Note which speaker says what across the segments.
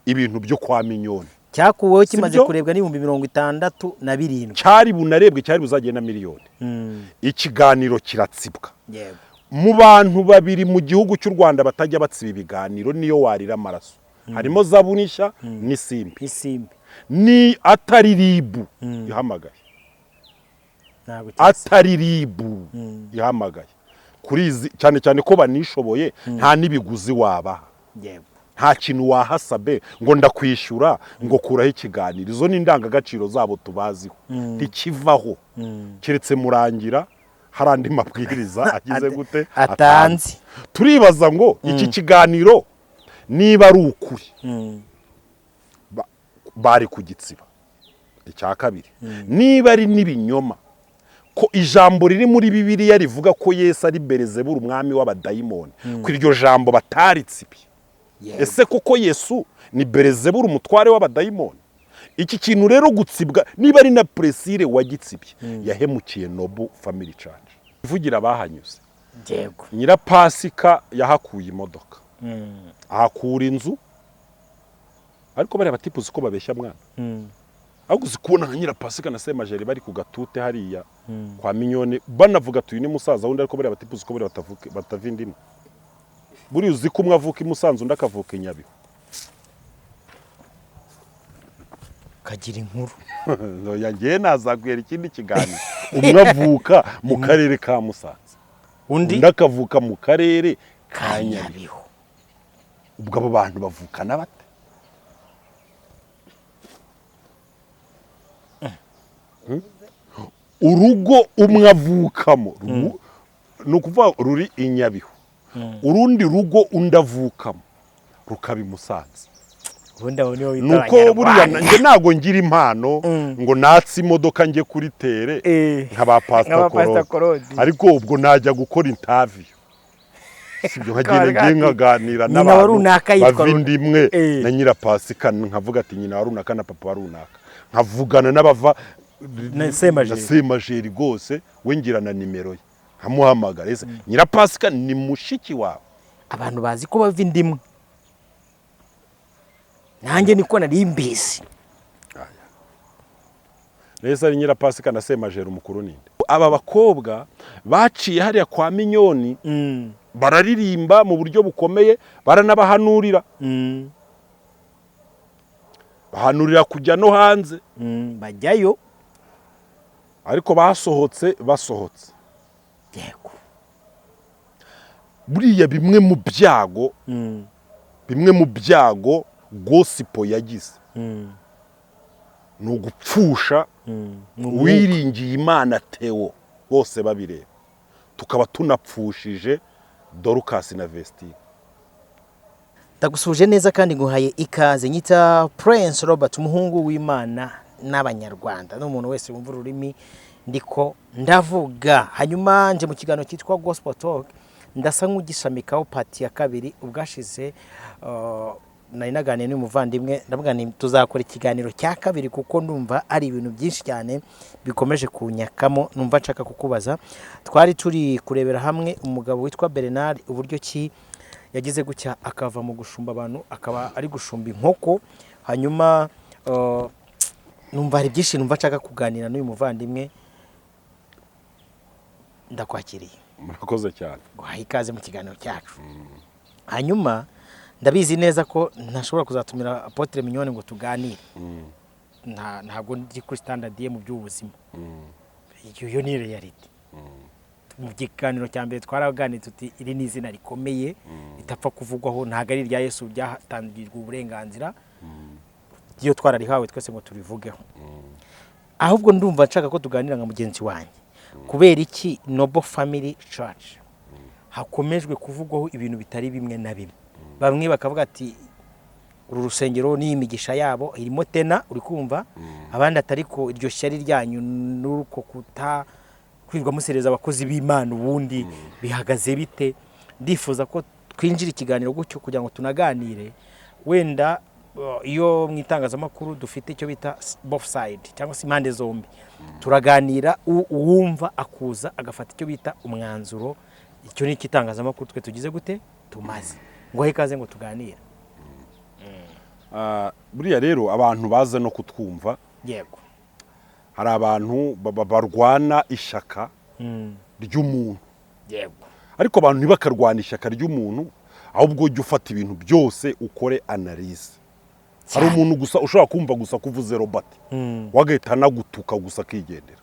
Speaker 1: ibintu byo kwa Minyoni
Speaker 2: cyakuweho kimaze kurebwa n'ibihumbi 67
Speaker 1: cyari bunarebwe cyari buzagenda miliyoni ikiganiro kiratsibwa
Speaker 2: yego
Speaker 1: mu bantu babiri mu gihugu cy'u Rwanda batajya batsiba ibiganiro niyo warira amaraso harimo Zabunisha
Speaker 2: n'isimbi
Speaker 1: ni atari ribu ihamagaye atari ribu ihamagaye kuri cyane cyane ko banishoboye nta nibiguzi waba
Speaker 2: yego
Speaker 1: nta kintu wahasabe ngo ndakwishyura ngo kuraho ikiganiro izo ni indangagaciro zabo tubaziho ntikivaho keretse murangira hari andi mabwiriza agize gute
Speaker 2: atanze
Speaker 1: turibaza ngo iki kiganiro niba ari ukuri bari kugitsiba icya kabiri niba ari nibinyoma ko ijambo riri muri Bibiliya rivuga ko Yesu ari Belezebuli umwami w'abadayimoni ko iryo jambo bataritsibye ese koko Yesu ni Belezebuli umutware w'abadayimoni iki kintu rero gutsibwa niba ari na Presile wagitsibye yahemukiye Noble Family Church ivugira bahanyuze
Speaker 2: yego
Speaker 1: Nyirapasika yahakuye imodoka ahakura inzu ariko bari batipuze ko babeshya mwana ahubwo zikubona nka Nyirapasika na Semajeri bari ku gatute hariya kwa Minyoni banavuga tuyu ni musaza wundi ariko bari batipuze ko bari batava indimo buri uzi ko umwe avuka i Musanze undi akavuka i Nyabihu
Speaker 2: kagira inkuru
Speaker 1: yagiye nazagwera ikindi kiganiro umwe avuka mu karere ka Musanze undi akavuka mu karere ka Nyabihu ubwo abo bantu bavukana bate urugo umwe avukamo ni ukuvuga ruri i Nyabihu urundi rugo undavukamo rukaba i Musanze nuko buriya nge nago ngira impano ngo natsi imodoka nge kuri tere nkaba Pastor Korodi ariko ubwo najya gukora interview sibyo nkagenda nkaganira n'abantu bavindimwe na Nyirapasika nkavuga ati nyina warunaka na papa warunaka nkavugana n'abava
Speaker 2: na
Speaker 1: Semajeri gose wengirana nimero ye nkamuhamagara ese Nyirapasika ni mushiki wawe
Speaker 2: abantu bazi ko bava indimwe nanjye niko nari mbizi
Speaker 1: reza ari Nyirapasika na Semajeri umukuru ninde aba bakobwa baciye hariya kwa Minyoni bararirimba mu buryo bukomeye baranabahanurira bahanurira kujya no hanze
Speaker 2: bajyayo
Speaker 1: ariko basohotse
Speaker 2: yego
Speaker 1: buriya bimwe mu byago gospel yagize ni ugupfusha wiringiye Imana Theo bose babireba tukaba tunapfushije Dorcas na Vestine
Speaker 2: ndagusuje neza kandi nguhaye ikaze nyita Prince Robert umuhungu w'Imana n'abanyarwanda n'umuntu wese wumva ururimi ndiko ndavuga hanyuma nje mu kiganiro cyitwa Gospel Talk ndasa nk'ugishamikaho pati ya kabiri ubwashize nari naganiriye n'umuvandimwe ndavuga nti tuzakora ikiganiro cya kabiri kuko ndumva ari ibintu byinshi cyane bikomeje kunyakamo numva nshaka kukubaza twari turi kurebera hamwe umugabo witwa Bernard uburyo ki yagize gucya akava mu gushumba abantu akaba ari gushumba inkoko hanyuma numva hari byinshi numva nshaka kuganira n'uyu muvandimwe ndakwakiriye
Speaker 1: murakoze cyane
Speaker 2: guhaye ikaze mu kiganiro cyacu hanyuma ndabizi neza ko ntashobora kuzatumira Apotre Mignone ngo tuganire ntabwo ndi kuri standard ye mu by'ubuzima iyo ni reality mu kiganiro cya mbere twaraganiriye tuti iri ni izina rikomeye itapfa kuvugwaho ntago ari rya Yesu byatangirwa uburenganzira iyo twararihawe twese ngo turivugeho ahubwo ndumva nshaka ko tuganira nka mugenzi wanjye kubera iki Noble Family Church hakomejwe kuvugwaho ibintu bitari bimwe na bimwe bamwe bakavuga ati uru rusengero ni imigisha yabo irimo tena uri kumva abandi atari ko iryo shyari ryanyu nuko kwirwa musereza abakozi b'Imana ubundi bihagaze bite ndifuza ko twinjira ikiganiro gutyo kugira ngo tunaganire wenda iyo mwitangazamakuru dufite icyo bita both side cyangwa se impande zombi turaganira uwumva akuza agafata icyo bita umwanzuro icyo ni ikitangazamakuru twe tugize gute tumaze ngo ikaze ngo tuganire
Speaker 1: buriya rero abantu baze no kutwumva
Speaker 2: yego
Speaker 1: hari abantu barwana ishyaka ry'umuntu
Speaker 2: yego
Speaker 1: ariko abantu ntibakarwana ishyaka ry'umuntu ahubwo ujye ufata ibintu byose ukore analyse hari umuntu gusa ushobora kumva gusa kuvuze Robert wagahita anagutuka gusa akigendera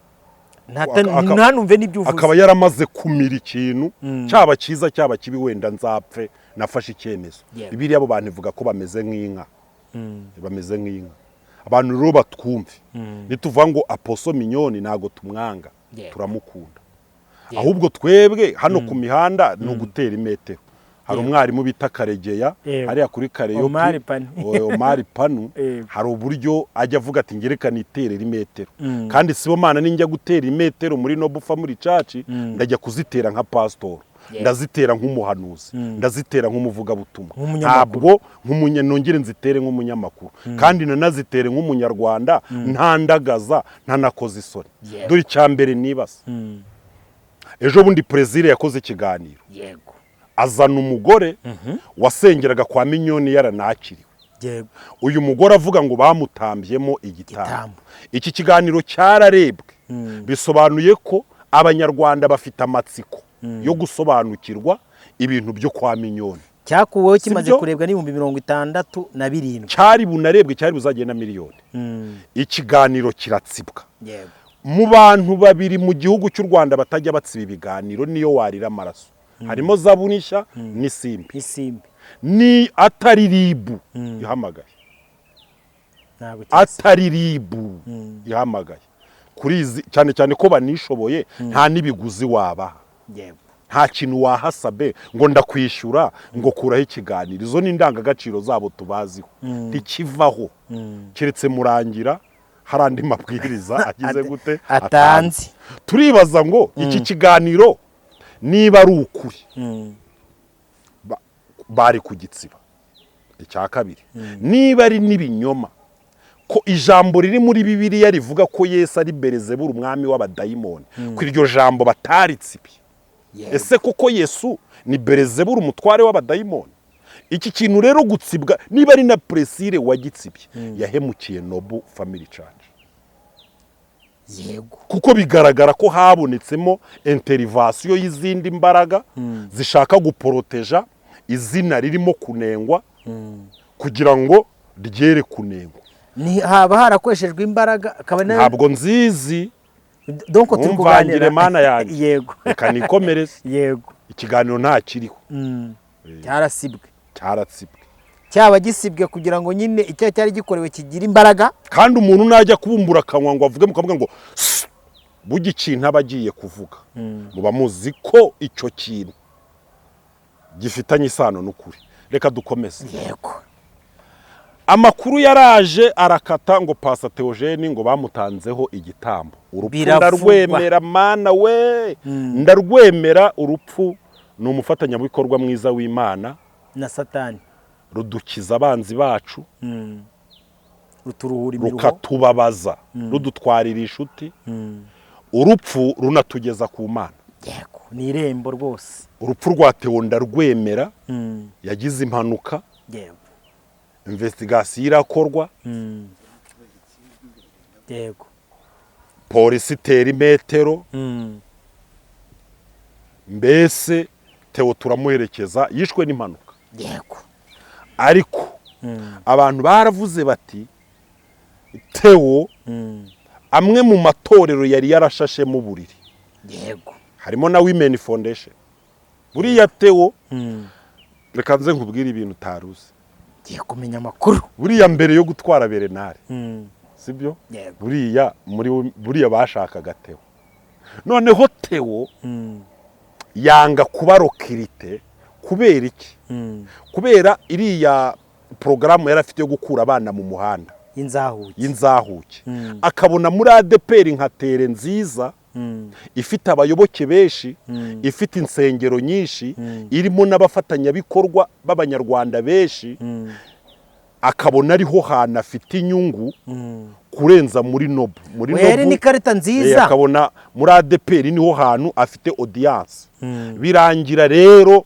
Speaker 2: ntanumve n'ibyo uvuze
Speaker 1: akaba yaramaze kumira ikintu cyaba cyiza cyaba kibi wenda nzapfe nafashe icyemezo Bibiliya abo bantu ivuga ko bameze nk'inka bameze nk'inka abantu rero batwumve nituvuga ngo Apostle Mignone ntago tumwanga turamukunda ahubwo twebwe hano ku mihanda no gutera imetero hari umwarimu bita Karegeya hariya kuri Kareyopi Omar Panu hari uburyo ajya avuga ati ngerekana iterera imetero kandi sibo mana ninjya gutera imetero muri Noble Family Church ndajya kuzitera nka pastor ndazitera nk'umuhanuzi ndazitera nk'umuvugabutumwa ntabwo nongere nzitere nk'umunyamakuru kandi nanazitere nk'umunyarwanda ntandagaza ntanakoze isoni dore cyambere nibasa ejo bundi Prezire yakoze ikiganiro
Speaker 2: yego
Speaker 1: azana umugore wasengeraga kwa Mignone yaranakiriwe uyu mugore avuga ngo bamutambyemo igitambo iki kiganiro cyararebwe bisobanuye ko abanyarwanda bafite amatsiko yo gusobanukirwa ibintu byo kwa Mignone
Speaker 2: cyakuweho kimaze kurebwa n'ibihumbi 67
Speaker 1: cyari bunarebwe cyari buzagenda miliyoni ikiganiro kiratsibwa mu bantu babiri mu gihugu cy'u Rwanda batajya batsiba ibiganiro niyo warira amaraso harimo Zabunisha n'Isimbi ni atari ribu ihamagaye atari ribu ihamagaye kuri cyane cyane ko banishoboye nta nibiguzi wabaha nta kintu wahasabe ngo ndakwishyura ngo kuraho ikiganiro izo ni indangagaciro zabo tubaziho ntikivaho keretse murangira hari andi mabwiriza agize gute
Speaker 2: atanze
Speaker 1: turibaza ngo iki kiganiro niba ari ukuri bari kugitsiba icya kabiri niba ari n'ibinyoma ko ijambo riri muri Bibiliya rivuga ko Yesu ari Belzebuli umwami w'abadayimoni ko iryo jambo bataritsibye ese koko Yesu ni Belzebuli umutware w'abadayimoni iki kintu rero gutsibwa niba ari na Prezire wagitsibye yahemukiye Noble Family Church
Speaker 2: yego
Speaker 1: kuko bigaragara ko habonetsemo intervention y'izindi mbaraga zishaka guporoteja izina ririmo kunengwa kugira ngo ryere kunengwa
Speaker 2: ni haba harakoreshejwe imbaraga
Speaker 1: ntabwo nzizi
Speaker 2: donc turi kuganira
Speaker 1: mana yanjye
Speaker 2: yego
Speaker 1: kanikomereze
Speaker 2: yego
Speaker 1: ikiganiro nta kiriho
Speaker 2: cyaratsibwe cyaba gisibwe kugira ngo nyine icyo cyari gikorewe kigira imbaraga
Speaker 1: kandi umuntu najya kubumbura akanwa ngo avuge mukavuga ngo burya ikintu aba agiye kuvuga muba muzi ko icyo kintu gifitanye isano n'ukuri reka dukomeze
Speaker 2: yego
Speaker 1: amakuru yaraje arakata ngo Pastor Theogene ngo bamutanzeho igitambo urupfu ndarwemera mana we ndarwemera urupfu ni umufatanyabikorwa mwiza w'Imana
Speaker 2: na Satani
Speaker 1: rudukiza abanzi bacu
Speaker 2: ruturuhura imiruho
Speaker 1: rukatubabaza rudutwarira inshuti urupfu runatugeza ku Mana
Speaker 2: yego ni irembo rwose
Speaker 1: urupfu rwa Theo ndarwemera yagize impanuka
Speaker 2: yego
Speaker 1: investigation irakorwa
Speaker 2: yego
Speaker 1: polisi itera imetero mbese Theo turamuherekeza yishwe n'impanuka
Speaker 2: yego
Speaker 1: ariko abantu baravuze bati Theo amwe mu matorero yari yarashashemo uburiri
Speaker 2: yego
Speaker 1: harimo na Women Foundation buriya Theo reka nze nkubwire ibintu utaruzi
Speaker 2: giye kumenya amakuru
Speaker 1: buriya mbere yo gutwara Berenari sibyo buriya bashakaga Theo noneho Theo yanga kuba rokirite kubera iki kubera iriya porogaramu yari afite yo gukura abana mu muhanda y'inzahuke akabona muri ADPR nka tere nziza ifite abayoboke benshi ifite insengero nyinshi irimo n'abafatanyabikorwa b'abanyarwanda benshi akabona ariho hana afite inyungu kurenza muri Noble
Speaker 2: ni karita nziza
Speaker 1: akabona muri ADPR niho hantu afite audience birangira rero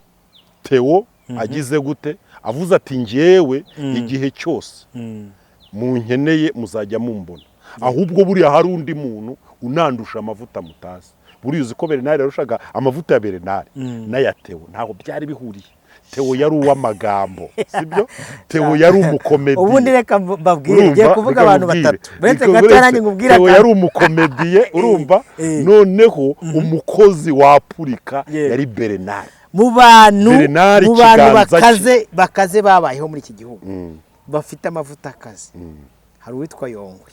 Speaker 1: Theo agize gute avuze ati njyewe igihe cyose munkeneye muzajya mumbona, ahubwo buriya hari undi muntu unandusha amavuta mutazi. Buriya uzi ko Bernard yarushaga amavuta ya Bernard n'aya Theo ntabwo byari bihuriye. Theo yari uw'amagambo, sibyo? Theo yari umukomedi.
Speaker 2: Ubundi reka mbabwire, ngiye kuvuga abantu batatu. Buretse gatarange ngubwira
Speaker 1: Theo yari umukomediye, urumva? Noneho umukozi wa Purika yari Bernard.
Speaker 2: Mu bantu bakaze babayeho muri iki gihugu bafite amavuta akazi, hari uwitwa Yongwe,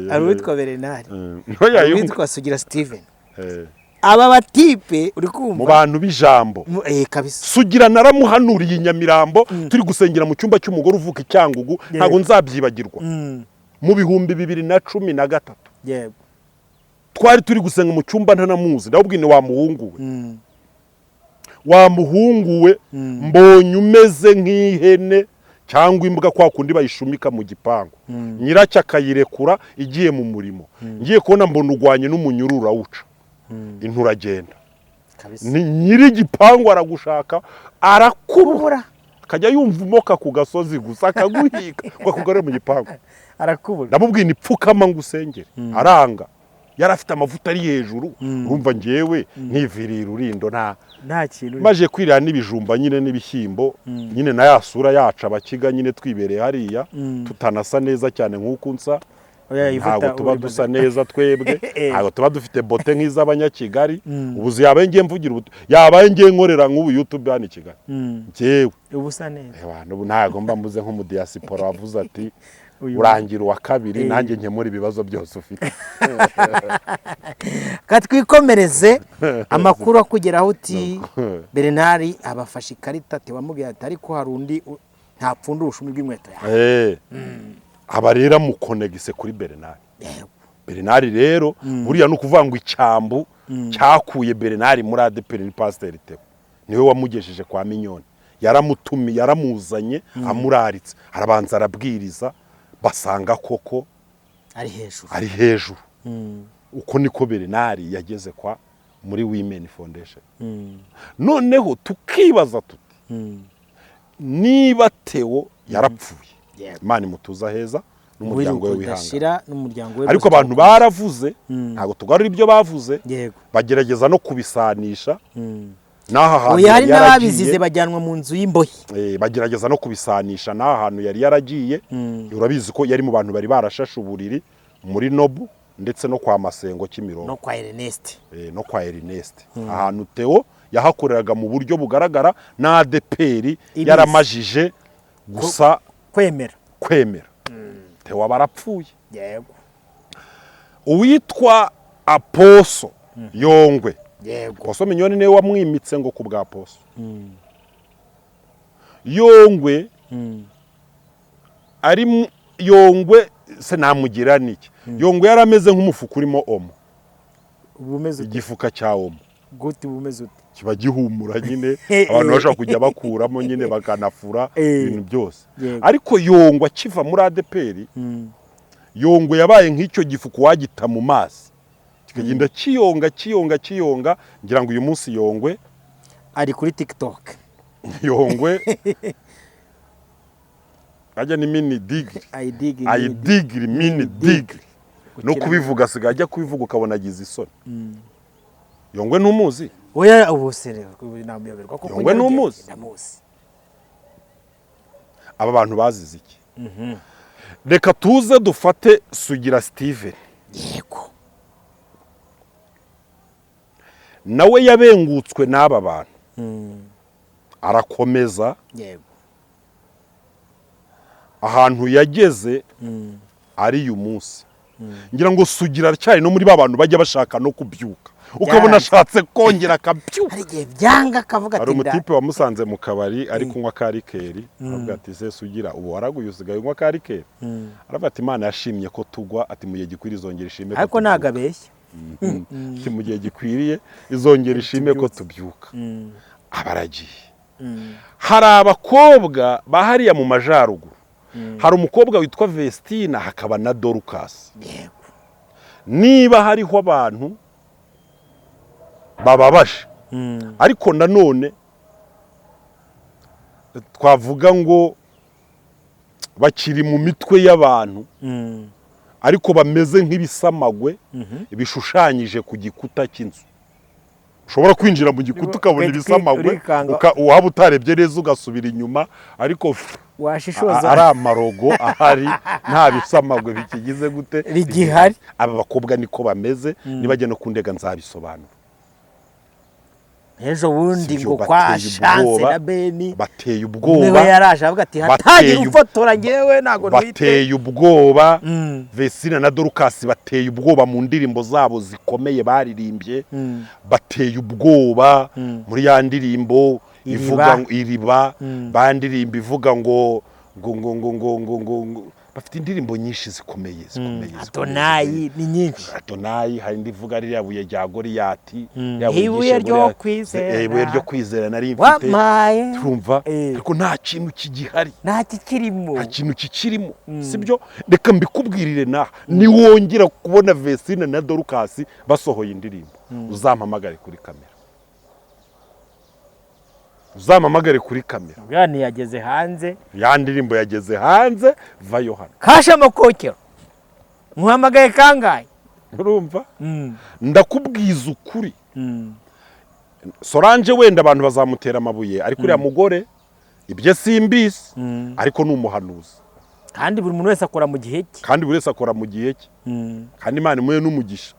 Speaker 2: hari uwitwa Bernard, hari uwitwa Sugira Steven. Aba batipe uri kumva
Speaker 1: mu bantu bijambo
Speaker 2: kabisa.
Speaker 1: Sugira naramuhanuriye i Nyamirambo turi gusengera mu cyumba cy'umugore uvuka Icyangugu, ntago nzabyibagirwa. Mu bihumbi 2013
Speaker 2: yego
Speaker 1: twari turi gusenga mu cyumba ntanamuzi, ndabubwine wa muhungu we, wa muhungu we mbonye umeze nk'ihene cyangwa imbwa kwa kundi bayishumika mu gipangu, nyiracyo akayirekura igiye mu murimo, ngiye kubona mbona ugwanye n'umunyururu awuca, inturagenda ni nyiri igipangu aragushaka arakubura, akajya yumva umoka ku gasozi gusa akaguhiga kwa kugare mu gipangu
Speaker 2: arakubura.
Speaker 1: ndamubwira ipfukama ngo usengere, aranga. Yari afite amavuta ari hejuru, urumva ngewe nkivirira urindo
Speaker 2: nta kintu
Speaker 1: maje kwirira n'ibijumba nyine n'ibishyimbo nyine na yasura yaca abakiga nyine twibereye hariya tutanasa neza cyane nk'uko nsa. Ntabwo tuba dusa neza twebwe, ntabwo tuba dufite bote nk'iz'abanyakigali. Ubuzi yabaye ngiye mvugira yabaye ngiye nkorera nk'ubu YouTube hano i Kigali, ngewe
Speaker 2: ubusa neza.
Speaker 1: Ubu ntabwo mba mbuze nk'umudiaspora wavuze ati urangira uwa kabiri nanjye nkemura ibibazo byose ufite.
Speaker 2: Katwikomereze amakuru akugeraho uti Bernard abafashe ikarita Theo wamubwiye ati ariko hari undi ntapfunda ubushumi bw'inkweto yawe.
Speaker 1: Abarera mu konegise kuri Bernard. Bernard rero buriya no kuvuga ngo icyambu cyakuye Bernard muri ADPR ni Pasteur Theo niwe wamugejeje kwa Minyoni, yaramuzanye amuraritse, arabanza arabwiriza basanga koko
Speaker 2: ari hejuru.
Speaker 1: Uko niko Bernard yageze kwa muri Women Foundation. Noneho tukibaza tuti niba Theo yarapfuye, Imana imutuza heza n'umuryango we wihanga, ariko abantu baravuze ntago tugarura ibyo bavuze, bagerageza no kubisanisha n'aha hantu
Speaker 2: hari n'ababizize bajyanwa mu nzu y'imbohe,
Speaker 1: bagerageza no kubisanisha n'aha hantu yari yaragiye. Urabizi ko yari mu bantu bari barashashe uburiri muri Nobu ndetse no kwa Masengo Kimironko
Speaker 2: no kwa Ernest,
Speaker 1: no kwa Ernest. Ahantu Theo yahakoreraga mu buryo bugaragara na ADPR yaramajije gusa kwemera. Theo barapfuye.
Speaker 2: Yego.
Speaker 1: Uwitwa Aposo Yongwe.
Speaker 2: Yego.
Speaker 1: Aposo Minyoni niwe wamwimitse ngo ku bwa Aposo. Yongwe ari Yongwe se namugira niki. Yongwe yarameze nk'umufuka urimo omo.
Speaker 2: Ubumeze
Speaker 1: igifuka cya omo.
Speaker 2: Gute ubumeze ute?
Speaker 1: Kiba gihumura nyine abantu bashaka kujya bakuramo nyine bakanafura ibintu byose. Ariko Yongwe akiva muri ADPR, Yongwe yabaye nk'icyo gifuka wagita mu mazi kikagenda kiyonga ngira ngo uyu munsi Yongwe
Speaker 2: ari kuri TikTok.
Speaker 1: Yongwe ajya ni mini digri, I digri mini digri no kubivuga sigajya kubivuga ukabona agize isoni. Yongwe ntumuzi?
Speaker 2: Oya ubusere namuyoberwa ko
Speaker 1: Yongwe ntumuzi? Aba bantu bazize iki? Reka tuze dufate Sugira Steven.
Speaker 2: Yego.
Speaker 1: Nawe yabengutswe n'aba bantu. Arakomeza.
Speaker 2: Yego.
Speaker 1: Ahantu yageze ari uyu munsi. Ngira ngo Sugira cyane no muri babantu bajya bashaka no kubyuka. Ukabona ashatse kongera akabyuka.
Speaker 2: Hari gihe byanga kavuga ati
Speaker 1: hari umutipe wamusanze mu kabari ari kunywa karikeri, aravuga ati se Sugira ubu waraguye usigaye unywa karikeri. Aravuga ati Imana yashimye ko tugwa, ati mu gihe gikwiriye izongera ishime ko
Speaker 2: ariko nagabeshya.
Speaker 1: Mu gihe gikwiriye izongera ishime ko tubyuka. Abaragiye. Hari abakobwa bahariya mu majaruguru. Hari umukobwa witwa Vestina hakaba na Dorcas.
Speaker 2: Yego.
Speaker 1: Niba hariho abantu bababaje ariko nanone twavuga ngo bakiri mu mitwe y'abantu ariko bameze nk'ibisamagwe bishushanyije ku gikuta cy'inzu. Ushobora kwinjira mu gikuta ukabona ibisamagwe waba utarebye neza ugasubira inyuma ariko
Speaker 2: washishoza
Speaker 1: ari amarogo ahari nta bisamagwe bikigize gute
Speaker 2: bigihari.
Speaker 1: Aba bakobwa niko bameze nibajya no kundega nzabisobanura.
Speaker 2: Ejo bundi ngo kwa Chance na Beni
Speaker 1: bateye ubwoba,
Speaker 2: niwe yaraje avuga ati hatagira ufotora ngewe nago
Speaker 1: ntwite. Bateye ubwoba Vesina na Dorcas bateye ubwoba mu ndirimbo zabo zikomeye baririmbye. Bateye ubwoba muri ya ndirimbo ivuga ngo iriba, bandirimba ivuga ngo bafite indirimbo nyinshi zikomeye.
Speaker 2: Adonai ni nyinshi.
Speaker 1: Adonai hari ndivuga ari yabuye rya Goriyati,
Speaker 2: ibuye ryo kwizera,
Speaker 1: ibuye ryo kwizera nari mfite turumva ariko nta kintu kigihari,
Speaker 2: nta kikirimo,
Speaker 1: nta kintu kikirimo. Sibyo reka mbikubwirire naha niwongera kubona Vesina na Dorcas basohoye indirimbo uzampamagare kuri kamera, uzampamagare kuri kamera.
Speaker 2: Bwani yageze hanze,
Speaker 1: ya ndirimbo yageze hanze, vayo hano
Speaker 2: kasha amakokero muhamagaye kangaye.
Speaker 1: Urumva ndakubwiza ukuri. Solange wenda abantu bazamutera amabuye ariko uriya mugore ibyo simbisi ariko ni umuhanuzi,
Speaker 2: kandi buri muntu wese akora mu gihe cye, kandi Imana imuhe n'umugisha.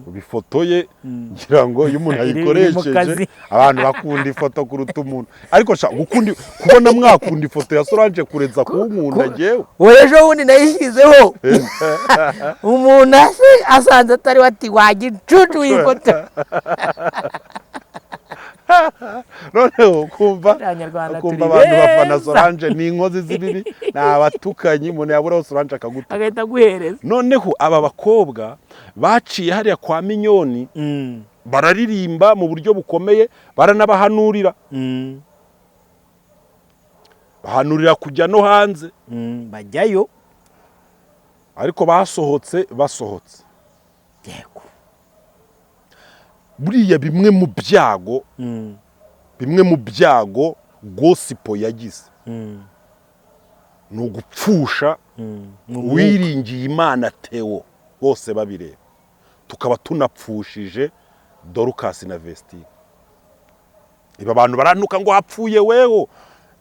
Speaker 2: Ubifotoye ngira ngo iyo umuntu ayikoresheje abantu bakunda ifoto kuruta umuntu, ariko kubona mwakunda ifoto ya Solange kurenza kunkunda ngewe. Ejo bundi nayishyizeho umuntu asanze atari wati wagicucu ifoto.
Speaker 1: Noneho kumva abantu bafana Solange ni inkozi zibiri, ni abatukanyi. Umuntu yaburaho Solange akaguta
Speaker 2: agahita guhereza.
Speaker 1: Noneho aba bakobwa baciye hariya kwa Minyoni bararirimba mu buryo bukomeye, baranabahanurira, bahanurira kujya no hanze,
Speaker 2: bajyayo
Speaker 1: ariko basohotse yego. Buriya bimwe mu byago gospel yagize ni ugupfusha wiringiye Imana Theo bose babireba, tukaba tunapfushije Dorcas na Vestine. Iba abantu baranuka ngo hapfuye weho,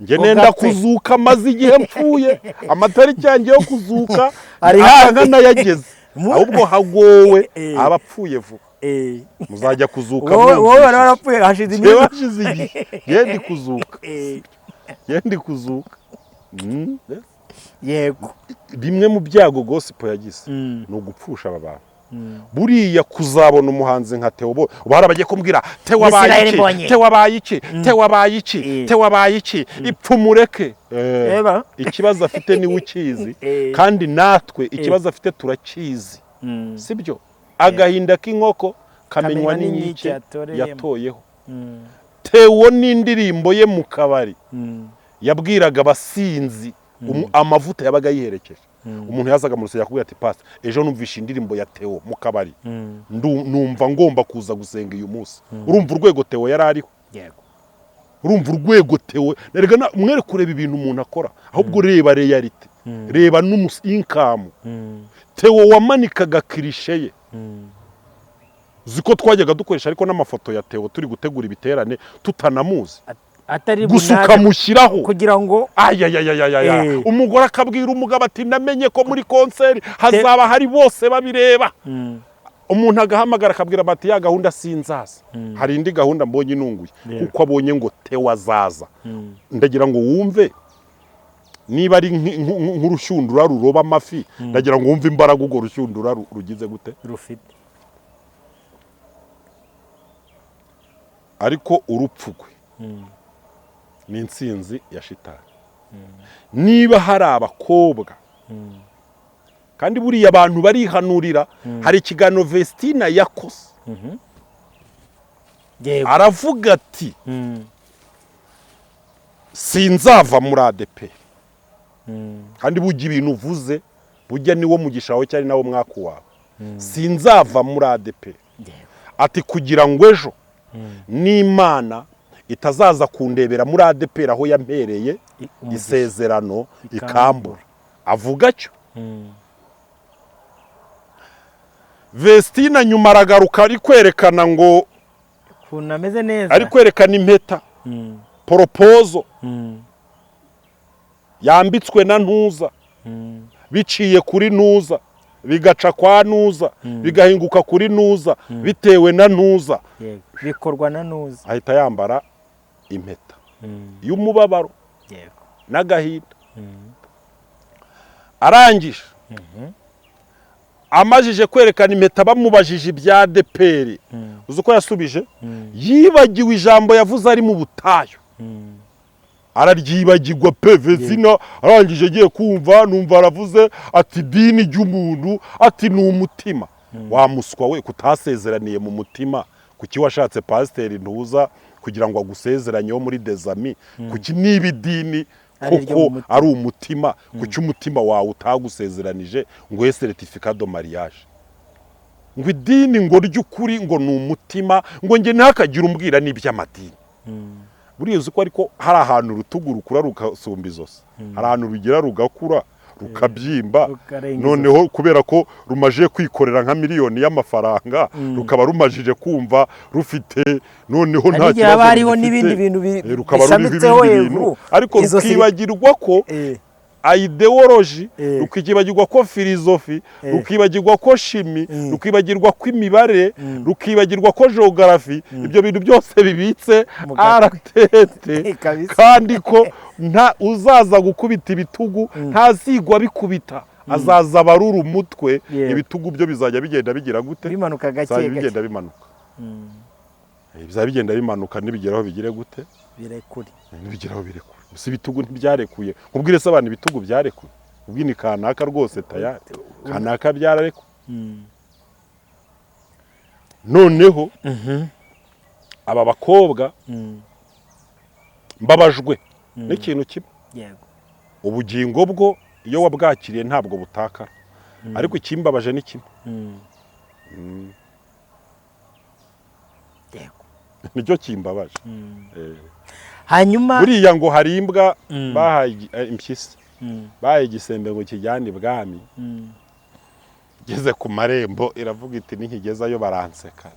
Speaker 1: nge nenda kuzuka maze igihe mpfuye, amatariki yanjye yo kuzuka ahangana yageze, ahubwo hagowe abapfuye vuba. Muzajya kuzuka
Speaker 2: wowe warapfuye hashize
Speaker 1: igihe, yendi kuzuka.
Speaker 2: Yego,
Speaker 1: bimwe mu byago gospel yagize ni ugupfusha aba bantu. Buriya kuzabona umuhanzi nka Theo barabagiye kumbwira Theo abaye iki ipfumureke. Ikibazo afite ni ukizi, kandi natwe ikibazo afite turakizi, sibyo? Agahinda k'inkoko kamenywa n'inkike yatoyeho. Theo n'indirimbo ye mu kabari yabwiraga abasinzi, amavuta yabaga yiherekeje. Umuntu yazaga mu rusengero akubwira ati pasi ejo numvisha indirimbo ya Theo mu kabari, numva ngomba kuza gusenga uyu munsi. Urumva urwego Theo yari ariho? Urumva urwego Theo nerega mwere kureba ibintu umuntu akora, ahubwo reba reality, reba n'umusinkamu. Theo wamanikaga kirishe ye, ziko twajyaga dukoresha ariko n'amafoto ya Theo turi gutegura ibiterane tutanamuzi,
Speaker 2: atari
Speaker 1: gusuka mushyiraho
Speaker 2: kugira ngo
Speaker 1: umugore akabwira umugabo ati namenye ko muri konseri hazaba hari bose babireba. Umuntu agahamagara akabwira bati ya gahunda sinzaza, hari indi gahunda mbonye inunguye, kuko abonye ngo Theo azaza. Ndagira ngo wumve niba ari nk'urushyundura ruroba amafi, ndagira ngo wumve imbaraga urwo rushyundura rugize gute
Speaker 2: rufite.
Speaker 1: Ariko urupfugwe ni insinzi ya shitani. Niba hari abakobwa, kandi buriya abantu barihanurira, hari ikiganiro Vestina yakoze aravuga ati sinzava muri ADP, kandi bujya ibintu uvuze bujya niwo mugisha wawe cyari nawo mwaka wawe. Sinzava muri ADP ati kugira ngo ejo n'Imana itazaza kundebera muri ADPR aho yampereye isezerano ikambura. Avuga cyo Vestina nyuma aragaruka ari kwerekana ngo
Speaker 2: kunameze neza,
Speaker 1: ari kwerekana impeta poropozo yambitswe na Ntuza, biciye kuri Ntuza, bigaca kwa Ntuza, bigahinguka kuri Ntuza, bitewe na Ntuza,
Speaker 2: bikorwa na Ntuza,
Speaker 1: ahita yambara impeta y'umubabaro n'agahinda. Arangije amajije kwerekana impeta bamubajije ibya ADPR, uzi uko yasubije? Yibagiwe ijambo yavuze ari mu butayu, araryibagirwa pe. Vestina arangije agiye kumva numva aravuze ati dini ry'umuntu ati ni umutima. Wamuswa we, kutasezeraniye mu mutima, kuki washatse pasiteri Ntuza kugira ngo agusezeranyeho muri dezami? Kuki niba idini koko ari umutima, kuki umutima wawe utagusezeranije ngo ese certificat de mariage? Ngo idini ngo ry'ukuri ngo ni umutima, ngo nge ntakagira umbwira n'iby'amadini. Buriya uzi ko ariko hari ahantu urutugu rukura rugasumba izosi, hari ahantu rugera rugakura rukabyimba, noneho kubera ko rumaje kwikorera nka miliyoni y'amafaranga, rukaba rumajije kumva rufite noneho nta kibazo,
Speaker 2: hariho n'ibindi bintu bishamitseho hejuru,
Speaker 1: ariko rukibagirwa ko ideology, rukibagirwa ko filozofi, rukibagirwa ko shimi, rukibagirwa ko imibare, rukibagirwa ko geography, ibyo bintu byose bibitse aratete, kandi ko nta uzaza gukubita ibitugu ntazigwa bikubita, azaza barura umutwe, ibitugu byo bizajya bigenda bigira gute?
Speaker 2: Bimanuka gake gake,
Speaker 1: bigenda bimanuka. Bizajya bigenda bimanuka, nibigeraho bigire gute?
Speaker 2: Birekure.
Speaker 1: Nibigeraho birekure. Si ibitugu ntibyarekuye. Kubwire se abantu ibitugu byarekuye. Ubwini kanaka rwose tayari. Kanaka byararekuye. Noneho aba bakobwa mbabajwe n'ikintu kimwe.
Speaker 2: Yego.
Speaker 1: Ubugingo bwo iyo wabwakiriye ntabwo butakara. Ariko ikimbabaje ni kimwe.
Speaker 2: Yego.
Speaker 1: Nicyo kimbabaje.
Speaker 2: Hanyuma
Speaker 1: buriya ngo hari imbwa bahaye impyisi, bahaye igisembe ngo kijyane ibwami, igeze ku marembo iravuga iti ninkigezayo baranseka,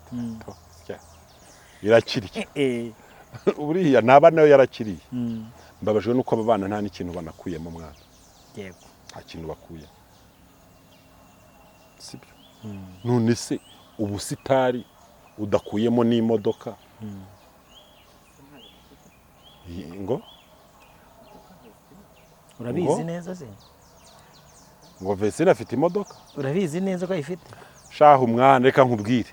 Speaker 1: irakiriye. Buriya naba nayo yarakiriye. Mbabajwe nuko aba bana nta n'ikintu banakuye mu mwana.
Speaker 2: Yego.
Speaker 1: Nta kintu bakuye. Sibyo. None se ubusitari udakuyemo n'imodoka, ngo
Speaker 2: urabizi neza se
Speaker 1: ngo Vestina afite imodoka?
Speaker 2: Urabizi neza ko ayifite?
Speaker 1: Shaho umwana, reka nkubwire,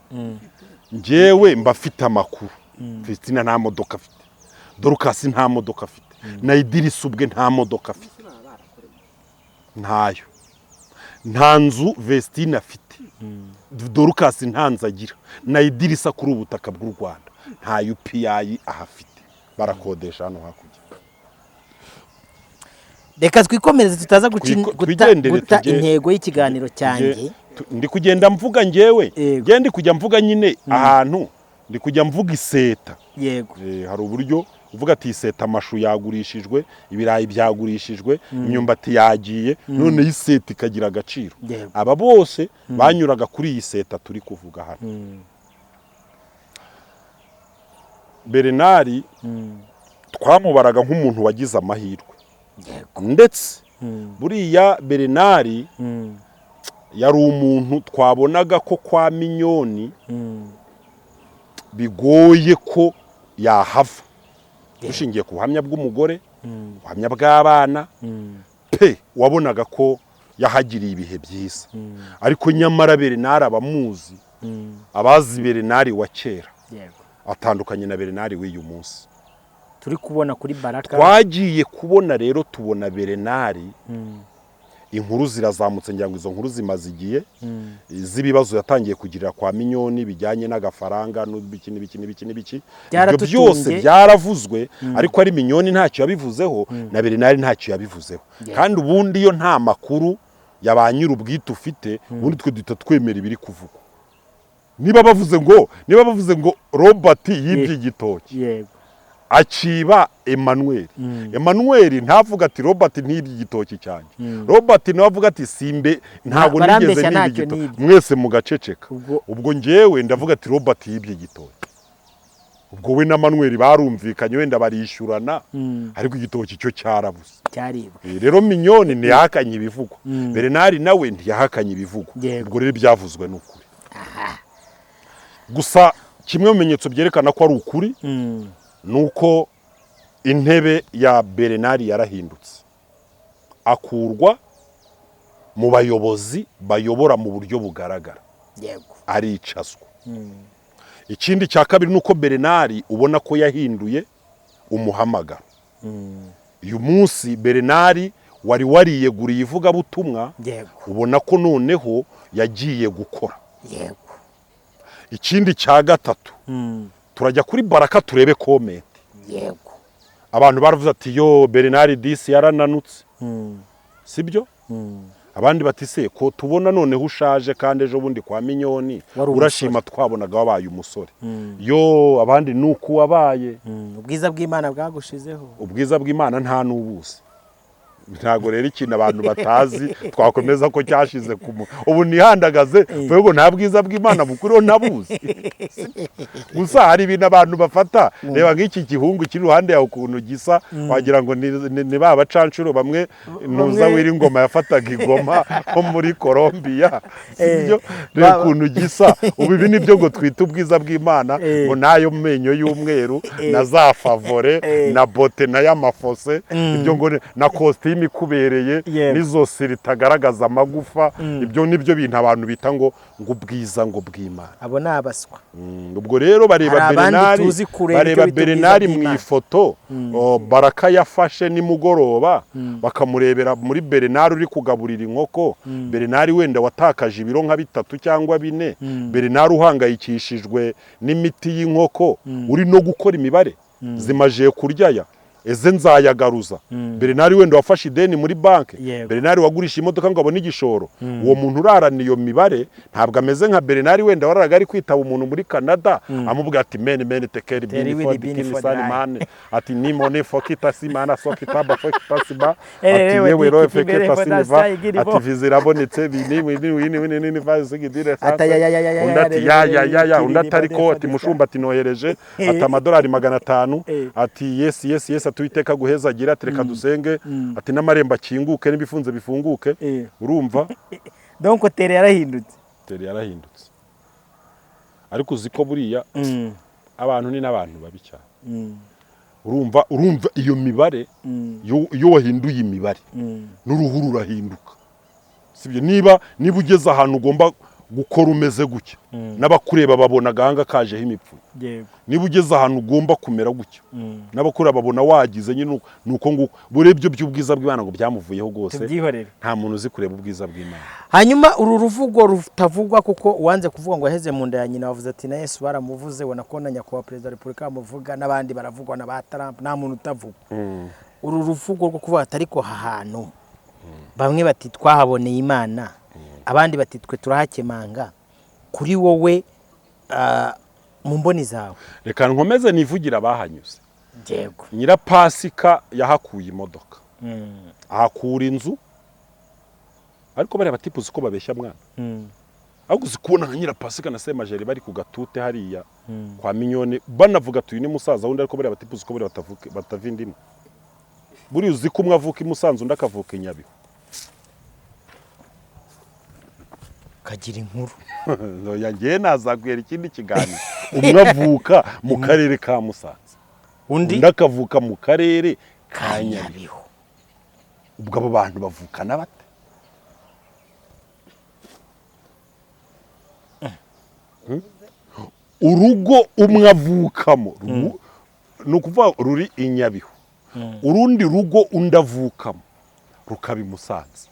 Speaker 1: njyewe mba afite amakuru. Vestina nta modoka afite, Dorcas nta modoka afite, na Idirisa ubwe nta modoka afite, ntayo. Nta nzu Vestina afite, Dorcas nta nzu agira, na Idirisa kuri ubutaka bw'u Rwanda nta UPI ahafite, barakodesha hano hakurya.
Speaker 2: Reka twikomereze tutaza guta intego y'ikiganiro cyanjye.
Speaker 1: Ndi kugenda mvuga njyewe, ndi kujya mvuga nyine ahantu, ndi kujya mvuga iseta.
Speaker 2: Yego.
Speaker 1: Hari uburyo uvuga ati iseta amashu yagurishijwe, ibirayi byagurishijwe, imyumbati yagiye, none iseta ikagira agaciro. Aba bose banyuraga kuri iyi seta turi kuvuga hano. Bernard twamubaraga nk'umuntu wagize amahirwe. Ndetse buriya Bernard yari umuntu twabonaga ko kwa Minyoni bigoye ko yahava, dushingiye ku buhamya bw'umugore, ubuhamya bw'abana, pe wabonaga ko yahagiriye ibihe byiza. Ariko nyamara Bernard abamuzi, abazi Bernard wa kera atandukanye na Bernard w'uyu munsi
Speaker 2: turi kubona kuri Baraka.
Speaker 1: Twagiye kubona rero tubona Bernard, inkuru zirazamutse, ngira ngo izo nkuru zimaze igihe z'ibibazo yatangiye kugirira kwa Minyoni bijyanye n'agafaranga n'ibiki. Ibyo byose byaravuzwe, ariko ari Minyoni ntacyo yabivuzeho, na Bernard ntacyo yabivuzeho. Kandi ubundi iyo nta makuru yabanyira ubwite ufite, ubundi twe duhita twemera ibiri kuvugwa. Niba bavuze ngo Robert yibye igitoki, akiba Emmanuel. Emmanuel ntavuga ati Robert ntibye igitoki cyanjye. Robert nawe avuga ati simbe ntabwo nigeze nibye igitoki. Mwese mugaceceka. Ubwo njyewe ndavuga ati Robert yibye igitoki. Ubwo we na Emmanuel barumvikanye wenda barishyurana ariko igitoki cyo cyarabuze.
Speaker 2: Cyaribwa.
Speaker 1: Rero Mignone ntiyahakanye ibivugwa. Bernard nawe ntiyahakanye ibivugwa. Ubwo rero byavuzwe n'ukuri. Gusa kimwe mu bimenyetso byerekana ko ari ukuri nuko intebe ya Bernard yarahindutse akurwa mu bayobozi bayobora mu buryo bugaragara.
Speaker 2: Yego.
Speaker 1: Aricazwa. Ikindi cya kabiri nuko Bernard ubona ko yahinduye umuhamagaro. Uyu munsi Bernard wari wariyeguriye ivugabutumwa, ubona ko noneho yagiye gukora.
Speaker 2: Yego.
Speaker 1: Ikindi cya gatatu turajya kuri Baraka turebe comment.
Speaker 2: Yego.
Speaker 1: Abantu baravuze ati yo Bernard disi yarananutse. Sibyo? Abandi bati se ko tubona noneho ushaje kandi ejo bundi kwa Mignone urashima twabonaga wabaye umusore. Yo abandi nuko wabaye.
Speaker 2: Ubwiza bw'Imana bwagushizeho.
Speaker 1: Ubwiza bw'Imana nta nubuze. Ntago rero ikintu abantu batazi twakomeza ko cyashize ubu nihandagaze bego nta bwiza bw'Imana bukuriho nabuze. Gusa hari ibintu abantu bafata reba nk'iki gihungu kiri ruhande yawe ukuntu gisa wagira ngo ni ba bacancuro bamwe nuza wiri ngoma yafataga igoma nko muri Colombia. Sibyo rero ukuntu gisa ubu ibi nibyo ngo twita ubwiza bw'Imana ngo nayo menyo y'umweru na za favore na bote na y'amafose ibyo ngo na costume ikubereye n'izosi ritagaragaza amagufa. Ibyo nibyo bintu abantu bita ngo ubwiza ngo bw'Imana.
Speaker 2: Abo nabaswa.
Speaker 1: Ubwo rero bareba Bernard mu ifoto Baraka yafashe nimugoroba bakamurebera muri Bernard uri kugaburira inkoko. Bernard wenda watakaje ibiro nka 3 cyangwa 4. Bernard uhangayikishijwe n'imiti y'inkoko uri no gukora imibare zimaje kuryaya eze nzayagaruza. Bernard wenda wafashe ideni muri banke. Bernard wagurisha imodoka ngo abone igishoro. Uwo muntu urarana iyo mibare ntabwo ameze nka Bernard wenda waraga ari kwitaba umuntu muri Canada amubwira ati men tekeri bini man ati ni mone fokita simana sokitaba fokita siba ati yewe ro feketa siniva ati vizirabonetse bini vaze gidire sasa undati ya undatari ko ati mushumba ati nohereje ati amadolari 500 ati yes tuiteka guheza agira tereka dusenge ati n'amaremba kinguke n'ibifunze bifunguke. Urumva
Speaker 2: donc tere
Speaker 1: yarahindutse ariko uziko buriya abantu ni n'abantu babi cyane. Urumva iyo mibare yo wahinduye imibare n'uruhu rurahinduka. Sibyo niba ugeze ahantu ugomba gukora umeze gutya n'abakureba babona gahanga kajeho imipfu. Niba ugeze ahantu ugomba kumera gutya n'abakureba babona wagize nyine nuko ngo burebyo by'ubwiza bw'Imana ngo byamuvuyeho gose nta muntu uzi kureba ubwiza bw'Imana.
Speaker 2: Hanyuma uru ruvugo rutavugwa kuko uwanze kuvuga ngo aheze mu nda ya nyina wavuze ati na Yesu baramuvuze wona ko na nyakubahwa Perezida wa Repubulika amuvuga n'abandi baravugwa na ba Trump nta muntu utavuga. Uru ruvugo rwo kuvuga ati ariko hahantu bamwe bati twahaboneye Imana abandi bati twe turahakemanga kuri wowe mu mboni zawe.
Speaker 1: Reka nkomeze nivugira bahanyuze.
Speaker 2: Yego.
Speaker 1: Nyirapasika yahakuye imodoka ahakura inzu ariko bari batipuze ko babeshya mwana. Ahubwo zikubona nka Nyirapasika na Semajeri bari ku gatute hariya kwa Mignone banavuga tuyi ni musaza wundi ariko bari batipuze ko bari batavindimo. Buri uzi ko umwe avuka imusanzu undi akavuka Nyabihu.
Speaker 2: Kagira inkuru
Speaker 1: no yangiye nazagwera ikindi kiganiro. Umwe avuka mu karere ka Musanze undi akavuka mu karere ka Nyabihu. Ubwo abo bantu bavukana bate? Urugo umwe avukamo nukuvuga ruri i Nyabihu. Urundi rugo undavukamo rukabi Musanze.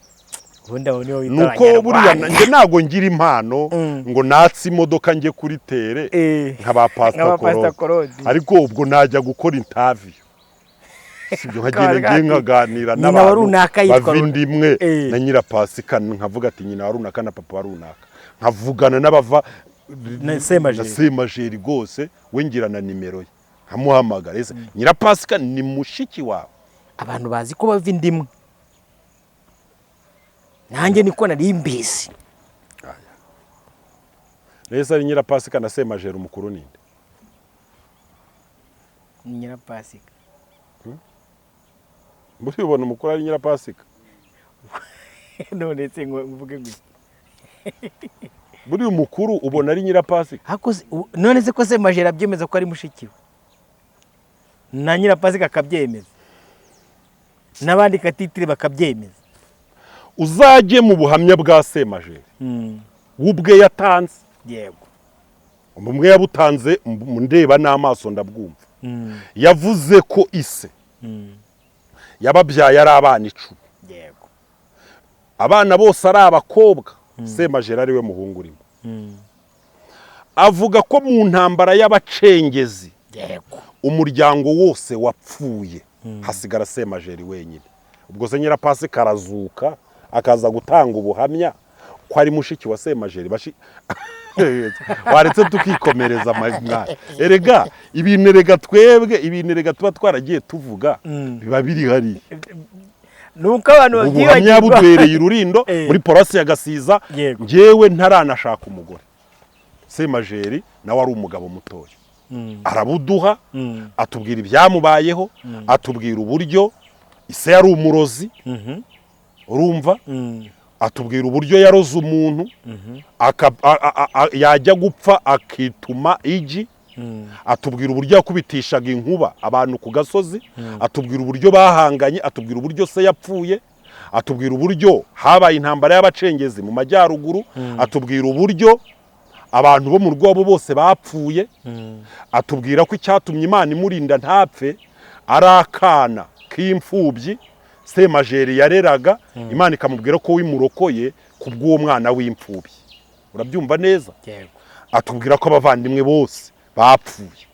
Speaker 1: Nuko buriya nje nago ngira impano ngo natsi imodoka nge kuri tere nkaba Pastor Korodi ariko ubwo najya gukora interview. Sibyo nkagire nkaganira n'abantu bavindimwe na Nyirapasika nkavuga ati nyina warunaka na papa warunaka nkavugana n'abava
Speaker 2: na Semajeri
Speaker 1: gose wengirana nimero ye nkamuhamagara ese Nyirapasika ni mushiki wawe.
Speaker 2: abantu bazi ko bava indimwe, nanjye niko nari mbizi.
Speaker 1: Neza ari Nyirapasika na Semajeri umukuru ninde?
Speaker 2: Ni Nyirapasika.
Speaker 1: Mubibona umukuru ari Nyirapasika?
Speaker 2: None se mvuge ngo
Speaker 1: buri umukuru ubona ari Nyirapasika?
Speaker 2: None se ko Semajeri abyemeza ko ari mushiki we, na Nyirapasika akabyemeza, n'abandi katitire bakabyemeza.
Speaker 1: Uzajye mu buhamya bwa Semajeri ubwe yatanze.
Speaker 2: Yego.
Speaker 1: Umwe yabutanze ndeba n'amaso ndabwumva. Yavuze ko ise yababyaye ari abana 10.
Speaker 2: Yego.
Speaker 1: Abana bose ari abakobwa. Semajeri ari we muhungu urimo. Avuga ko mu ntambara y'abacengezi umuryango wose wapfuye, hasigara Semajeri wenyine. Ubwo se Nyirapasika arazuka akaza gutanga ubuhamya ko ari mushiki wa Semajeri. Waretse tukikomereza amazina. Erega ibintu rega twebwe, ibintu rega tuba twaragiye tuvuga biba biri hari.
Speaker 2: Nuko abantu
Speaker 1: babyibagirwa. Buduhereye Rurindo muri Polasi ya Gasiza, ngewe ntaranashaka umugore. Semajeri nawe ari umugabo mutoya. Arabuduha, atubwira ibyamubayeho, atubwira uburyo ise yari umurozi. Urumva? Atubwira uburyo yaroze umuntu, yajya gupfa akituma igi. Atubwira uburyo yakubitishaga inkuba abantu ku gasozi. Atubwira uburyo bahanganye, atubwira uburyo se yapfuye. Atubwira uburyo habaye intambara y'abacengezi mu majyaruguru. Atubwira uburyo abantu bo mu rwabo bose bapfuye. Atubwira ko icyatumye Imana imurinda ntapfe ari akana k'imfubyi Semajeri yareraga, Imana ikamubwira ko wimurokoye kubw'uwo mwana w'imfubyi. Urabyumva neza?
Speaker 2: Yego.
Speaker 1: Atubwira ko abavandimwe bose bapfuye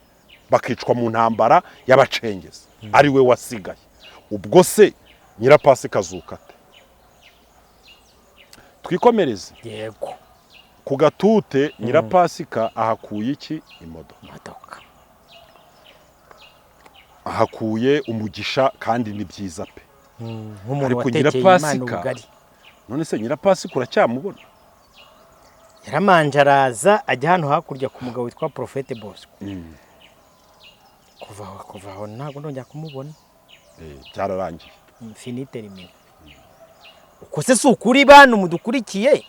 Speaker 1: bakicwa mu ntambara y'abacengezi, ari we wasigaye. Ubwo se Nyirapasika azukate? Twikomereze.
Speaker 2: Yego.
Speaker 1: Ku gatute Nyirapasika ahakuye iki? Imodoka. Ahakuye umugisha kandi ni byiza pe. Ariko Nyirapasika, none se Nyirapasika uracyamubona?
Speaker 2: Yaramanje araza ajya hano hakurya ku mugabo witwa Prophete Bosco. Kuva aho ntabwo ndongera kumubona.
Speaker 1: Cyararangiye.
Speaker 2: Infinite rimwe. Uko se ukuri bantu mudukurikiye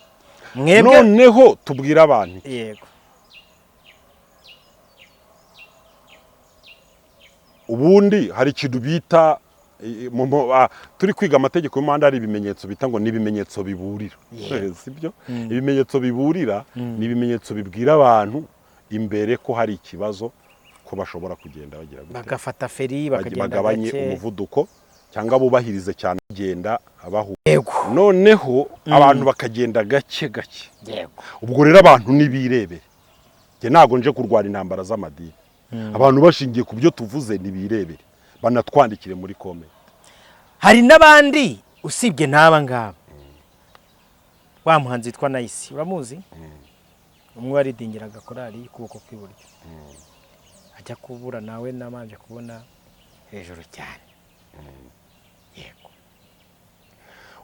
Speaker 2: mwebwe?
Speaker 1: Noneho tubwira abantu.
Speaker 2: Yego.
Speaker 1: Ubundi hari ikintu bita turi kwiga amategeko y'umuhanda, hari ibimenyetso bita ngo n'ibimenyetso biburira. Sibyo? Ibimenyetso biburira ni ibimenyetso bibwira abantu imbere ko hari ikibazo, ko bashobora kugenda bagira gute,
Speaker 2: bagafata feri bakagenda
Speaker 1: bagabanye umuvuduko cyangwa bubahirize cyane kugenda abahu.
Speaker 2: Yego.
Speaker 1: Noneho abantu bakagenda gake gake.
Speaker 2: Yego.
Speaker 1: Ubwo rero abantu nibirebere. Nge nago nje kurwara intambara z'amadini. Abantu bashingiye ku byo tuvuze nibirebere, banatwandikire muri comment.
Speaker 2: Hari n'abandi usibye n'aba ngaba. Wa muhanzi witwa Nice, uramuzi? Umwe waridingiraga korali kuboko kw'iburyo. Ajya kubura nawe namanje kubona hejuru cyane. Yego.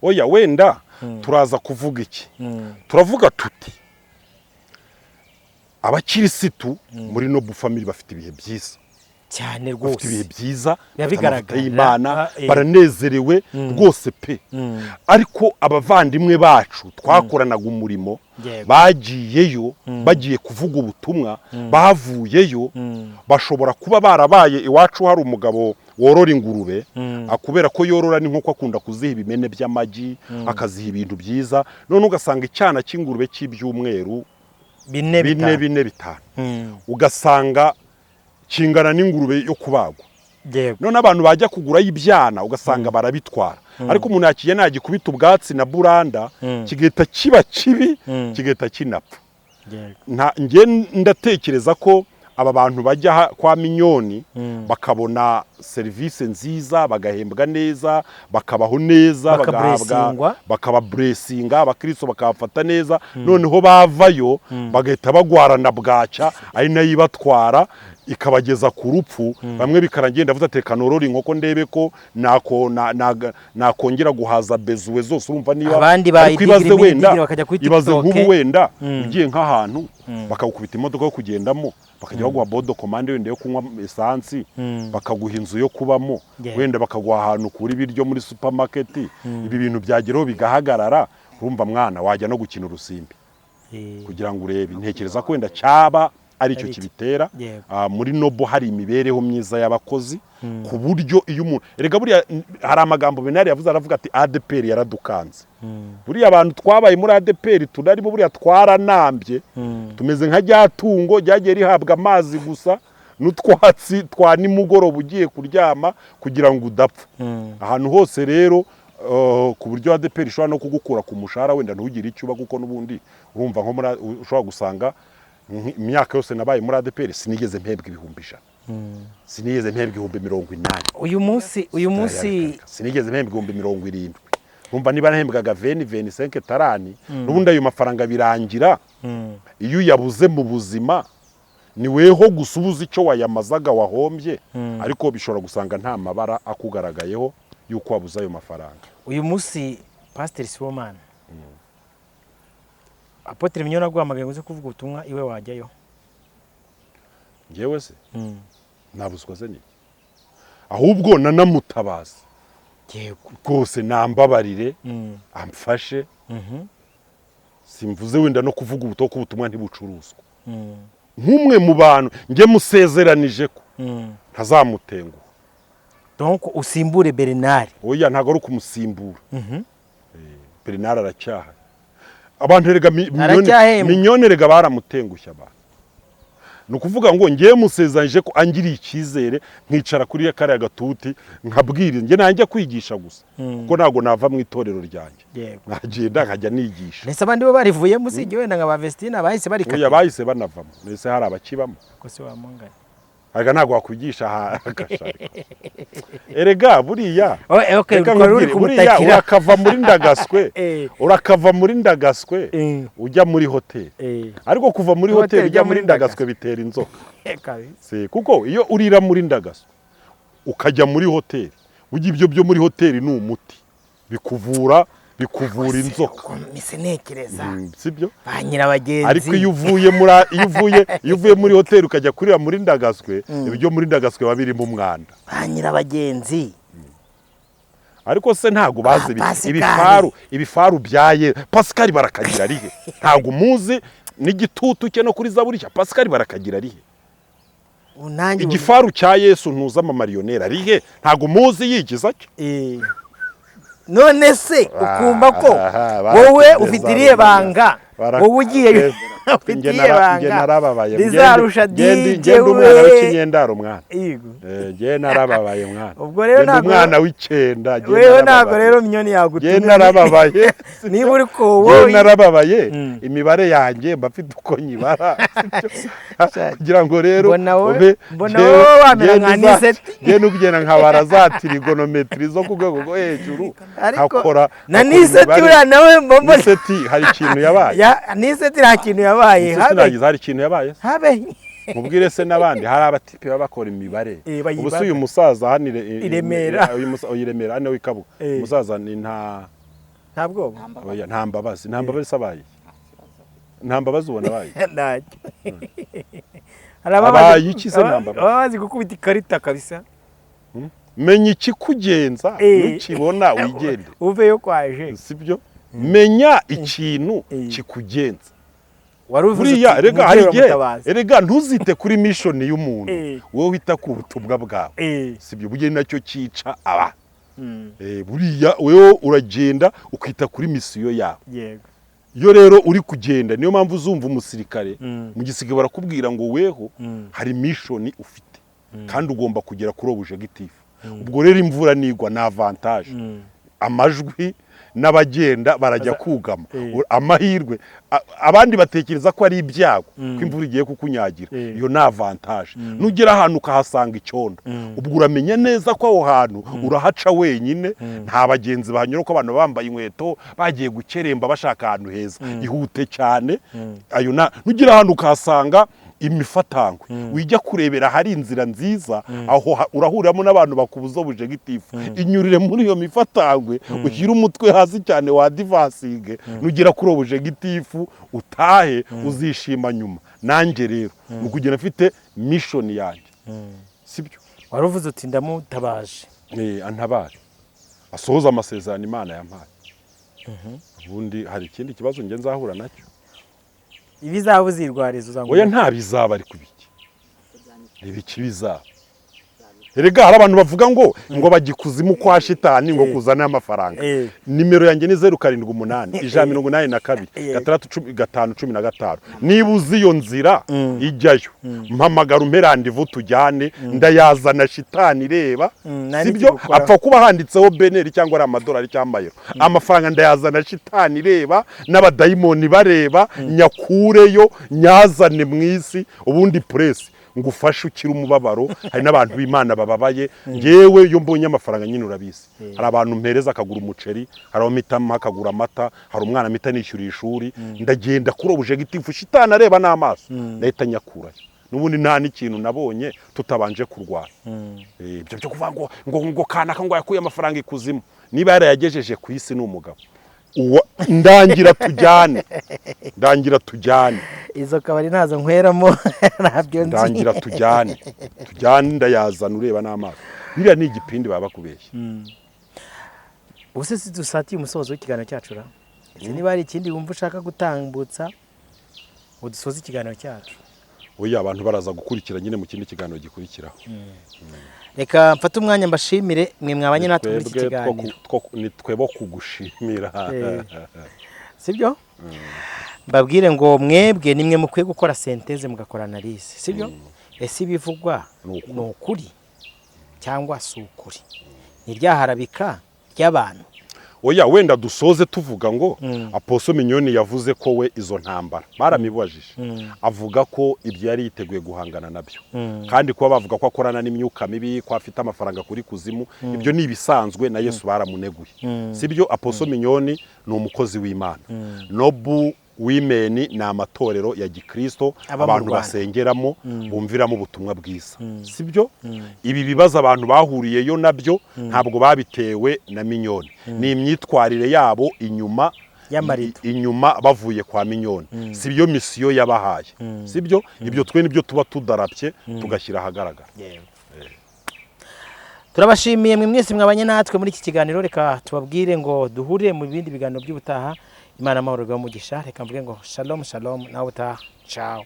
Speaker 1: Oya wenda turaza kuvuga iki? Turavuga tuti abakirisitu muri Noble Family bafite ibihe byiza
Speaker 2: cyane rwose.
Speaker 1: Bafite ibihe byiza,
Speaker 2: yabigaragara
Speaker 1: Imana baranezerewe rwose pe. Ariko abavandimwe bacu twakoranaga umurimo bagiyeyo, bagiye kuvuga ubutumwa, bavuyeyo, bashobora kuba barabaye iwacu hari umugabo worora ingurube, akubera ko yorora n'inkoko akunda kuziha ibimene by'amagi, akaziha ibintu byiza, none ugasanga icyana cy'ingurube cy'ibyumweru bine bitanu, ugasanga kingana n'ingurube yo kubagwa. None abantu bajya kugura ibyana ugasanga barabitwara, ariko umuntu yakiye nagikubita ubwatsi na buranda kigeta kiba kibi, kigeta kinapfa. Nge ndatekereza ko aba bantu bajya kwa Minyoni bakabona serivisi nziza, bagahembwa neza, bakabaho neza, bagahabwa, bakaba blessinga, abakristo bakabafata neza, noneho bavayo bagahita bagwarana bwacya ari nayo ibatwara. ikabageza ku rupfu bamwe bikarangiye ndavuze ati kanorora inkoko ndebe ko nakongera guhaza bezuwe zose urumva niba
Speaker 2: abandi bayidigira wenda bakajya kuri
Speaker 1: ibaze nk'ubu wenda ugiye nk'ahantu bakagukubita imodoka yo kugendamo bakajya baguha bodo komande wenda yo kunywa esansi bakaguha inzu yo kubamo wenda bakaguha ahantu kuri biryo muri supermarket ibi bintu byageraho bigahagarara urumva mwana wajya no gukina urusimbi kugira ngo urebe ntekereza ko wenda cyaba aricyo kibitera muri Nobo hari imibereho myiza y'abakozi ku buryo iyo umuntu erega buriya hari amagambo Benari yavuze aravuga ati ADPR yaradukanze buriya abantu twabaye muri ADPR tunarimo buriya twaranambye tumeze nka ryatungo ryagiye rihabwa amazi gusa n'utwatsi twa nimugoroba ugiye kuryama kugira ngo udapfa ahantu hose rero ku buryo ADPR ishobora no kugukura ku mushahara wenda ntugire icyo uba kuko n'ubundi urumva nko ushobora gusanga imyaka yose nabaye muri ADPR sinigeze mpebwa 1,100 sinigeze mpebwa 80,000
Speaker 2: uyu munsi
Speaker 1: sinigeze mpebwa 70,000 urumva niba nahembwaga 25 tarani n'ubundi ayo mafaranga birangira iyo yabuze mu buzima ni weho gusubuza icyo wayamazaga wahombye ariko bishobora gusanga nta mabara akugaragayeho yuko wabuze ayo mafaranga
Speaker 2: uyu munsi Pastor Sibomana Apotre Mignone aguhamagaye ngo uze kuvuga ubutumwa iwe wajyayo
Speaker 1: ngewe se nabuzwaze ni ahubwo nanamutabaza rwose nambabarire amfashe simvuze wenda no kuvuga ubutumwa ntibucuruzwa nk'umwe mu bantu nge musezeranije ko ntazamutenguha
Speaker 2: donc usimbure Bernard
Speaker 1: oya ntago ari kumusimbura Bernard aracyaha abantu erega Mignone rega baramutengushya abantu nukuvuga ngo ngiye musezanije ko angiriye ikizere nkicara kuri kariya gatuti nkabwira nge nanjye kwigisha gusa kuko nago nava mu itorero ryanjye nkagenda nkajya nigisha
Speaker 2: nese abandi bo barivuye musije wenda nka ba Vestina bahise barikata
Speaker 1: oya bahise banavamo nese hari abakibamo
Speaker 2: ko se wamungana
Speaker 1: aga nago wakwigisha akashaka erega buriya
Speaker 2: buriya
Speaker 1: urakava muri ndagaswe ujya muri hoteli ariko kuva muri hoteli ujya muri ndagaswe bitera inzoka kuko iyo urira muri ndagaswe ukajya muri hoteli ujya ibyo byo muri hoteli ni umuti bikuvura inzoka
Speaker 2: misenekereza
Speaker 1: sibyo
Speaker 2: banyira abagenzi
Speaker 1: ariko iyo uvuye muri hoteli ukajya kurira muri ndagaswe ibyo muri ndagaswe babirimo umwanda
Speaker 2: banyira abagenzi
Speaker 1: ariko se ntago bazi ibifaru byaye Pascal barakagira rihe ntago muzi n'igitutu cye no kuri Zaburi cya Pascal barakagira rihe igifaru cya Yesu ntuza amarionera rihe ntago muzi yigiza cyo
Speaker 2: none se ukumva ko wowe ufitiriye banga wowe ugiye ufitiriye banga rizarusha
Speaker 1: DJ umwana w'ikinyendaro mwana je narababaye mwana
Speaker 2: ubwo rero ntago
Speaker 1: umwana w'ikenda
Speaker 2: wewe ntago rero Mignone yagutumye
Speaker 1: je narababaye
Speaker 2: niba uri ko wowe
Speaker 1: narababaye imibare yanjye mbafite uko nyibara kugira ngo rero
Speaker 2: mbona wowe wamera nka niseti
Speaker 1: je nugenda nkabara za trigonometri zo ku rwego rwo hejuru
Speaker 2: akora na niseti uriya nawe mbona
Speaker 1: niseti hari ikintu yabaye
Speaker 2: niseti nta kintu yabaye
Speaker 1: hari ikintu yabaye
Speaker 2: habe
Speaker 1: mubwire se nabandi hari abatipe bakora imibare ubuso uyu musaza hanire
Speaker 2: Iremera
Speaker 1: Iremera ane wikabu umusaza ni
Speaker 2: ntabwo
Speaker 1: oya ntambabazi sabaye ntambabazi ubona baye
Speaker 2: ntacyo
Speaker 1: abaye ikize ntambabazi
Speaker 2: bazi gukubita ikarita kabisa
Speaker 1: menya ikikugenza nukibona wigende
Speaker 2: uveyo kwaje
Speaker 1: sibyo menya ikintu kikugenza
Speaker 2: buriya
Speaker 1: erega ntuzite kuri mission y'umuntu wowe wita ku butumwa bwawe sibyo bugeni nacyo cyica aba buriya wewe uragenda ukita kuri misiyo yawe iyo rero uri kugenda niyo mpamvu uzumva umusirikare mu gisige barakubwira ngo weho hari mission ufite kandi ugomba kugera kuri objective ubwo rero imvura nigwa na avantage amajwi n'abagenda barajya kugama amahirwe abandi batekereza ko ari ibyago ko imvura igiye kukunyagira iyo na avantage nugera ahantu ukahasanga icyondo ubwo uramenya neza ko aho hantu urahaca wenyine nta bagenzi bahanyura ko abantu bambaye inkweto bagiye gukeremba bashaka ahantu heza ihute cyane ayo nugera ahantu ukahasanga imifatangwe wijya kurebera hari inzira nziza aho urahuriramo n'abantu bakubuza ubujegitifu inyurire muri iyo mifatangwe ushyire umutwe hasi cyane wa divasinge nugera kuri ubujegitifu utahe uzishima nyuma nanjye rero ukugenda afite mission yanjye sibyo
Speaker 2: waruvuze uti ndamutabaje
Speaker 1: antabaje asohoza amasezerano Imana yampaye ubundi hari ikindi kibazo nge nzahura nacyo
Speaker 2: ibizaba uzirwariza uzango
Speaker 1: oya nta bizaba ari kubiki ibiki bizaba erega hari abantu bavuga ngo bagikuzimu kwa shitani ngo kuzana amafaranga nimero yanjye ni 0788 182 niba uzi iyo nzira ijyayo mpamagara umperandivu tujyane ndayazana shitani reba sibyo apfa kuba handitseho beneri cyangwa ari amadolari cyangwa euro amafaranga ndayazana shitani reba n'abadayimoni bareba nyakureyo nyazane mwisi ubundi press ngufashe ukiri umubabaro hari n'abantu b'Imana bababaye ngewe yo mbonye amafaranga nyine urabizi hari abantu mpereza akagura umuceri hari amitama akagura amata hari umwana mita nishyurira ishuri ndagenda kuri ubujegitifu shitani areba n'amaso ndahita nyakurayo n'ubundi nta n'ikintu nabonye tutabanje kurwana ibyo byo kuvuga ngo kanaka ngo yakuye amafaranga ikuzimu niba yarayagejeje ku isi n'umugabo ndangira tujyane
Speaker 2: izo kabari nazo nkweramo nabyo nzi
Speaker 1: ndangira tujyane ndayazana ureba n'amaso biriya ni igipindi baba kubeshya
Speaker 2: ubuse dusatiye umusozo w'ikiganiro cyacu ra niba hari ikindi wumva ushaka gutambutsa udusoze ikiganiro cyacu
Speaker 1: oya abantu baraza gukurikira nyine mu kindi kiganiro gikurikiraho
Speaker 2: reka mfate umwanya mbashimire mwe mwabanye natwe muri iki kiganiro
Speaker 1: ni twebo kugushimira
Speaker 2: sibyo mbabwire ngo mwebwe nimwe mukwiye gukora synthèse mugakora analyse sibyo ese bivugwa ni ukuri cyangwa si ukuri ni ryaharabika ry'abantu
Speaker 1: oya wenda dusoze tuvuga ngo Apostle Mignone yavuze ko we izo ntambara baramibajije avuga ko ibyo yari yiteguye guhangana nabyo kandi kuba bavuga ko akorana n'imyuka mibi ko afite amafaranga kuri kuzimu ibyo ni ibisanzwe na Yesu baramuneguye sibyo Apostle Mignone ni umukozi w'Imana Nobu Women ni amatorero ya Gikristo abantu basengeramo bumviramo ubutumwa bwiza sibyo ibi bibazo abantu bahuriyeyo nabyo ntabwo babitewe na Mignone ni imyitwarire yabo inyuma bavuye kwa Mignone sibyo misiyo yabahaye sibyo ibyo twe nibyo tuba tudarapye tugashyira ahagaragara
Speaker 2: turabashimiye mwe mwese mwabanye natwe muri iki kiganiro reka tubabwire ngo duhure mu bindi biganiro by'ubutaha Imana amahoro y'umugisha reka mvuge ngo shalom nawe utaha ciao